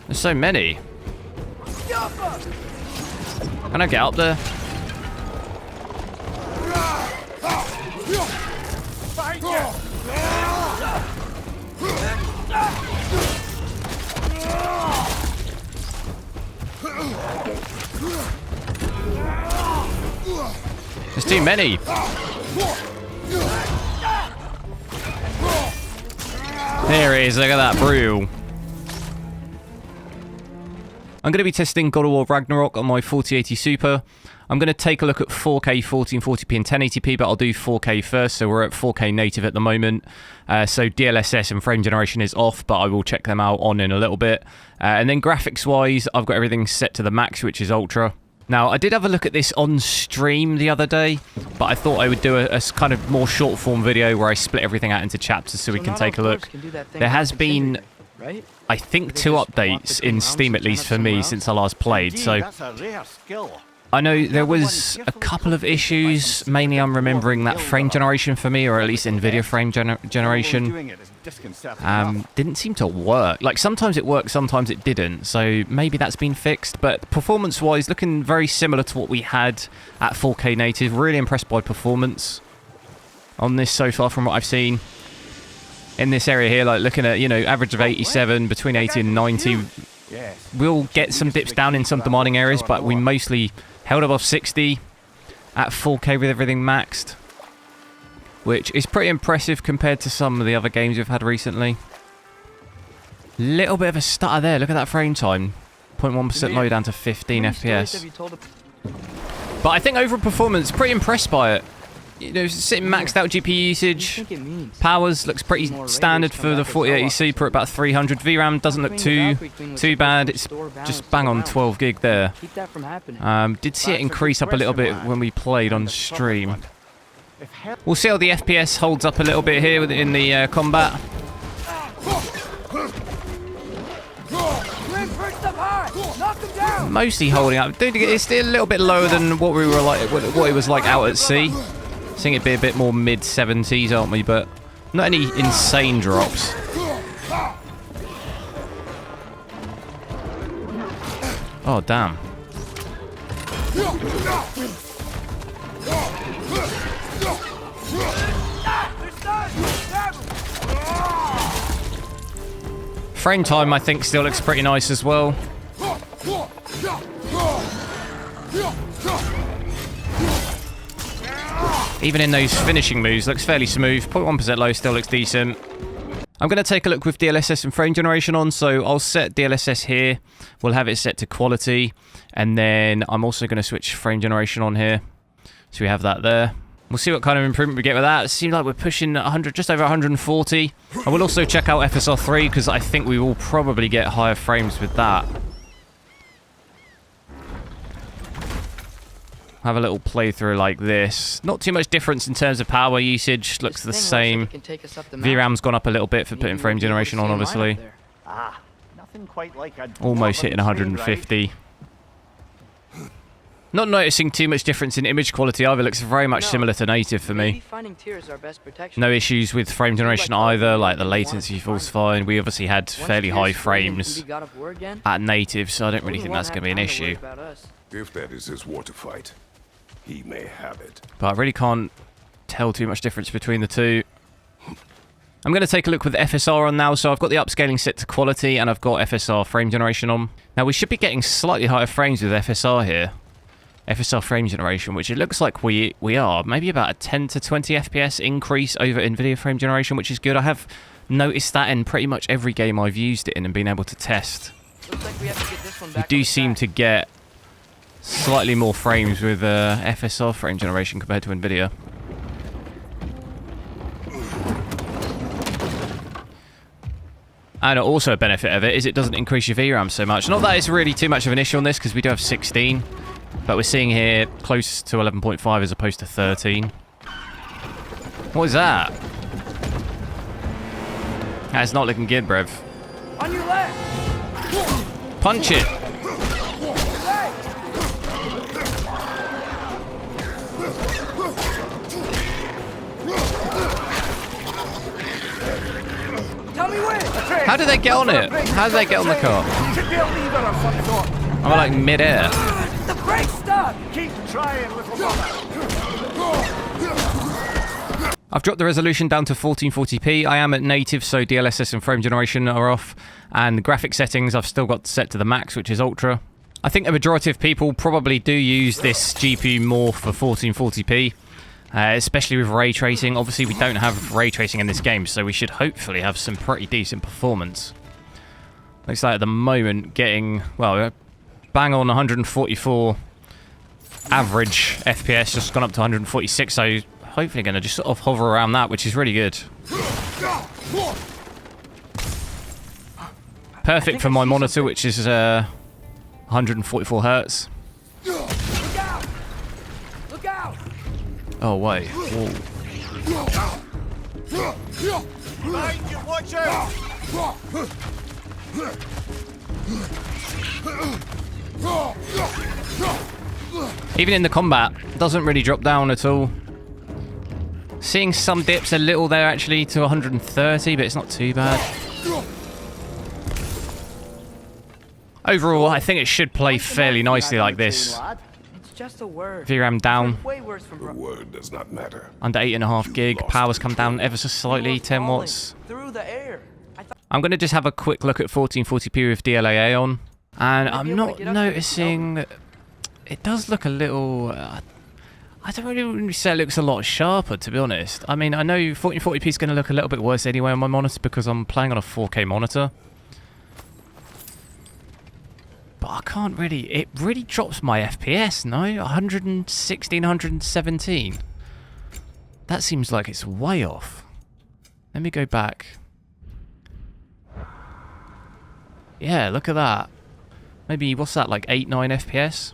There's so many. Can I get up there? There's too many. There it is, look at that brew. I'm going to be testing God of War Ragnarok on my 4080 Super. I'm going to take a look at 4K, 1440p and 1080p, but I'll do 4K first, so we're at 4K native at the moment. So DLSS and frame generation is off, but I will check them out on in a little bit. And then graphics-wise, I've got everything set to the max, which is Ultra. Now, I did have a look at this on stream the other day, but I thought I would do a kind of more short-form video where I split everything out into chapters so we can take a look. There has been, I think, 2 updates in Steam, at least for me, since I last played, so I know there was a couple of issues. Mainly I'm remembering that frame generation for me, or at least Nvidia frame generation. Didn't seem to work. Like, sometimes it worked, sometimes it didn't. So maybe that's been fixed. But performance-wise, looking very similar to what we had at 4K native. Really impressed by performance on this so far from what I've seen. In this area here, like looking at, you know, average of 87, between 80 and 90. We'll get some dips down in some demanding areas, but we mostly held above 60 at 4K with everything maxed, which is pretty impressive compared to some of the other games we've had recently. Little bit of a stutter there. Look at that frame time. 0.1% low down to 15 FPS. But I think overall performance, pretty impressed by it. You know, sitting maxed out GPU usage. Powers looks pretty standard for the 4080 Super at about 300. VRAM doesn't look too bad. It's just bang on 12 gig there. Did see it increase up a little bit when we played on stream. We'll see how the FPS holds up a little bit here in the combat. Mostly holding up. It's still a little bit lower than what we were like, what it was like out at sea. I think it'd be a bit more mid-70s, aren't we? But not any insane drops. Oh, damn. Frame time, I think, still looks pretty nice as well. Even in those finishing moves, looks fairly smooth. 0.1% low, still looks decent. I'm going to take a look with DLSS and frame generation on, so I'll set DLSS here. We'll have it set to quality, and then I'm also going to switch frame generation on here. So we have that there. We'll see what kind of improvement we get with that. It seems like we're pushing 100, just over 140. I will also check out FSR 3, because I think we will probably get higher frames with that. Have a little playthrough like this. Not too much difference in terms of power usage. Looks the same. VRAM's gone up a little bit for putting frame generation on, obviously. Almost hitting 150. Not noticing too much difference in image quality either. Looks very much similar to native for me. No issues with frame generation either. Like, the latency feels fine. We obviously had fairly high frames at native, so I don't really think that's going to be an issue. If that is his war to fight, he may have it. But I really can't tell too much difference between the two. I'm going to take a look with FSR on now. So I've got the upscaling set to quality, and I've got FSR frame generation on. Now, we should be getting slightly higher frames with FSR here. FSR frame generation, which it looks like we are. Maybe about a 10 to 20 FPS increase over Nvidia frame generation, which is good. I have noticed that in pretty much every game I've used it in and been able to test. We do seem to get slightly more frames with FSR frame generation compared to Nvidia. And also a benefit of it is it doesn't increase your VRAM so much. Not that it's really too much of an issue on this, because we do have 16. But we're seeing here close to 11.5 as opposed to 13. What is that? That's not looking good, bruv. On your left. Punch it. On me way! How did they get on it? How did they get on the car? Should be a lever of some sort. I'm like mid-air. The brake stuck! Keep trying, little brother. I've dropped the resolution down to 1440p. I am at native, so DLSS and frame generation are off. And the graphic settings I've still got set to the max, which is ultra. I think a majority of people probably do use this GPU more for 1440p. Especially with ray tracing. Obviously, we don't have ray tracing in this game, so we should hopefully have some pretty decent performance. Looks like at the moment getting, well, bang on 144 average FPS, just gone up to 146, so hopefully going to just sort of hover around that, which is really good. Perfect for my monitor, which is 144 hertz. Look out! Look out! Oh, wait. Whoa. Behind you, watch out! Even in the combat, doesn't really drop down at all. Seeing some dips a little there actually to 130, but it's not too bad. Overall, I think it should play fairly nicely like this. It's just a word. VRAM down, Way worse from The word does not matter. under 8.5 gig. Power's come down ever so slightly, 10 watts. Through the air. I'm going to just have a quick look at 1440p with DLAA on. And I'm not noticing... It does look a little... I don't really say it looks a lot sharper, to be honest. I mean, I know 1440p is going to look a little bit worse anyway on my monitor because I'm playing on a 4K monitor. But I can't really... It really drops my FPS, no? 116, 117. That seems like it's way off. Let me go back. Yeah, look at that. Maybe, what's that, like 8, 9 FPS?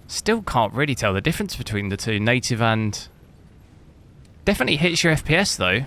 Still can't really tell the difference between the two, native and... Definitely hits your FPS though.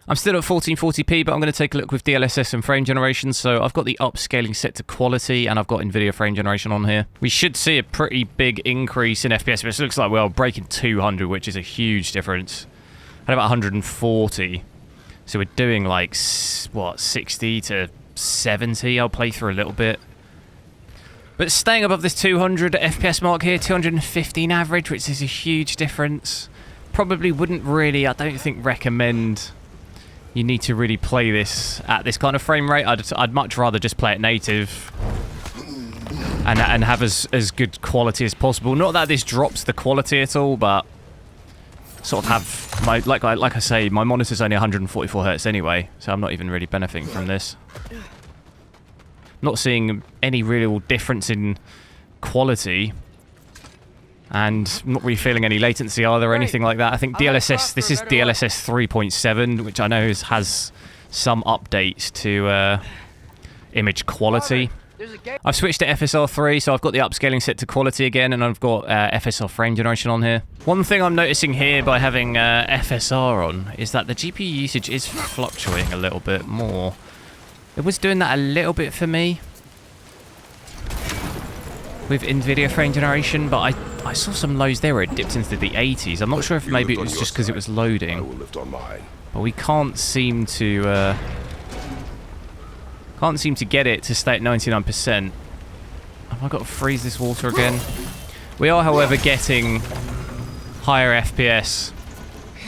I'm still at 1440p, but I'm going to take a look with DLSS and frame generation. So I've got the upscaling set to quality, and I've got Nvidia frame generation on here. We should see a pretty big increase in FPS, but it looks like we're breaking 200, which is a huge difference. At about 140. So we're doing like, what, 60 to 70? I'll play through a little bit. But staying above this 200 FPS mark here, 215 average, which is a huge difference. Probably wouldn't really, I don't think, recommend you need to really play this at this kind of frame rate. I'd much rather just play it native and have as good quality as possible. Not that this drops the quality at all, but sort of have my like I say, my monitor's only 144 hertz anyway, so I'm not even really benefiting from this. Not seeing any real difference in quality, and not really feeling any latency either or anything like that. I think DLSS, this is DLSS 3.7, which I know has some updates to image quality. I've switched to FSR 3, so I've got the upscaling set to quality again, and I've got FSR frame generation on here. One thing I'm noticing here by having FSR on is that the GPU usage is fluctuating a little bit more. It was doing that a little bit for me with Nvidia frame generation, but I saw some lows there where it dipped into the 80s. I'm not sure if maybe it was just because it was loading. I will lift on mine. But we can't seem to get it to stay at 99%. Have I got to freeze this water again? We are, however, getting higher FPS.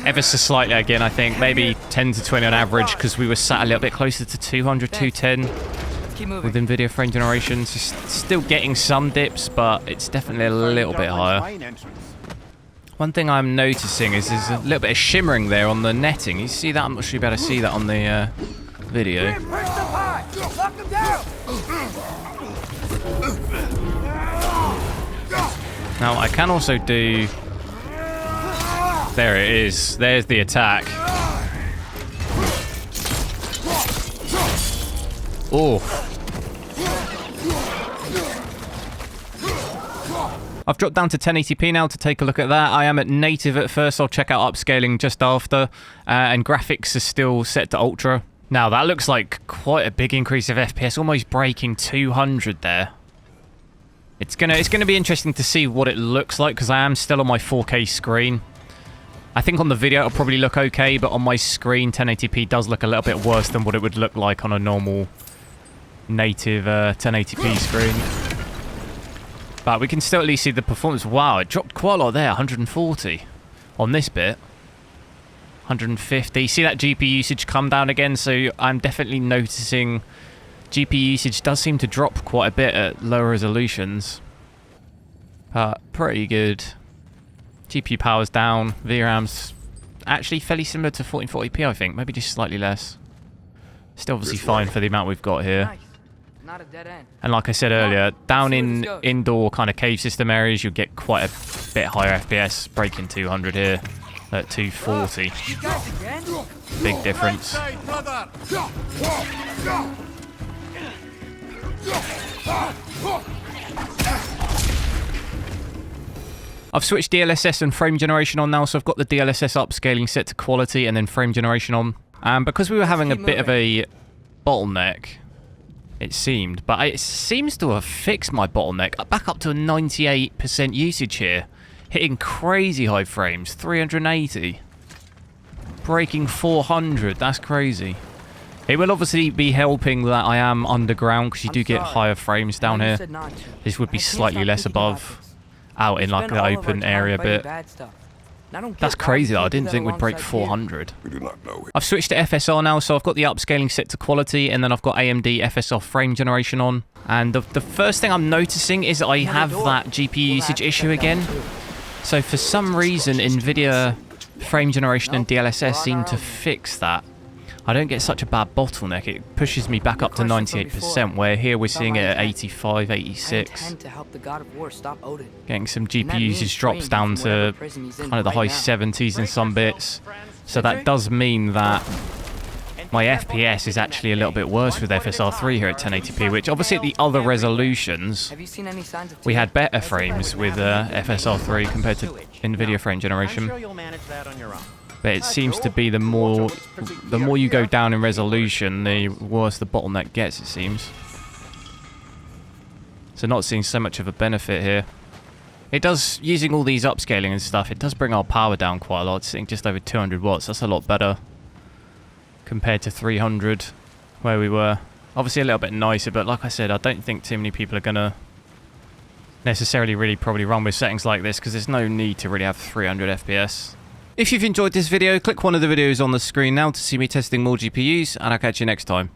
Ever so slightly again, I think. Maybe 10 to 20 on average, because we were sat a little bit closer to 200, 210 with Nvidia frame generation. So still getting some dips, but it's definitely a little bit higher. One thing I'm noticing is there's a little bit of shimmering there on the netting. You see that? I'm not sure you'll be able to see that on the video. Now, I can also do... There it is. There's the attack. Oh. I've dropped down to 1080p now to take a look at that. I am at native at first. I'll check out upscaling just after. And graphics are still set to ultra. Now, that looks like quite a big increase of FPS, almost breaking 200 there. It's gonna be interesting to see what it looks like, because I am still on my 4K screen. I think on the video it'll probably look okay, but on my screen 1080p does look a little bit worse than what it would look like on a normal native 1080p screen. But we can still at least see the performance. Wow, it dropped quite a lot there, 140 on this bit. 150. See that GPU usage come down again, so I'm definitely noticing GPU usage does seem to drop quite a bit at lower resolutions. Pretty good. GPU power's down. VRAM's actually fairly similar to 1440p, I think. Maybe just slightly less. Still obviously fine for the amount we've got here. Nice. Not a dead end. And like I said earlier, down in indoor kind of cave system areas, you'll get quite a bit higher FPS. Breaking 200 here at 240. You guys again? Big difference. I've switched DLSS and frame generation on now, so I've got the DLSS upscaling set to quality and then frame generation on. And because we were having a bit of a bottleneck, it seemed, but it seems to have fixed my bottleneck. Back up to a 98% usage here. Hitting crazy high frames, 380. Breaking 400, that's crazy. It will obviously be helping that I am underground, because you do get higher frames down here. This would be slightly less above, out in like the open area bit. That's crazy though, I didn't think we'd break 400. We do not know it. I've switched to FSR now, so I've got the upscaling set to quality, and then I've got AMD FSR frame generation on. And the first thing I'm noticing is I have that GPU usage issue again. So for some reason, Nvidia frame generation and DLSS seem to fix that. I don't get such a bad bottleneck. It pushes me back up to 98%, where here we're seeing it at 85, 86. Getting some GPU usage drops down to kind of the high 70s in some bits. So that does mean that my FPS is actually a little bit worse with FSR3 here at 1080p, which obviously at the other resolutions, we had better frames with FSR3 compared to Nvidia frame generation. But it seems to be the more you go down in resolution, the worse the bottleneck gets, it seems. So not seeing so much of a benefit here. It does, using all these upscaling and stuff, it does bring our power down quite a lot. It's sitting just over 200 watts. That's a lot better compared to 300 where we were. Obviously a little bit nicer, but like I said, I don't think too many people are going to necessarily really probably run with settings like this, because there's no need to really have 300 FPS. If you've enjoyed this video, click one of the videos on the screen now to see me testing more GPUs, and I'll catch you next time.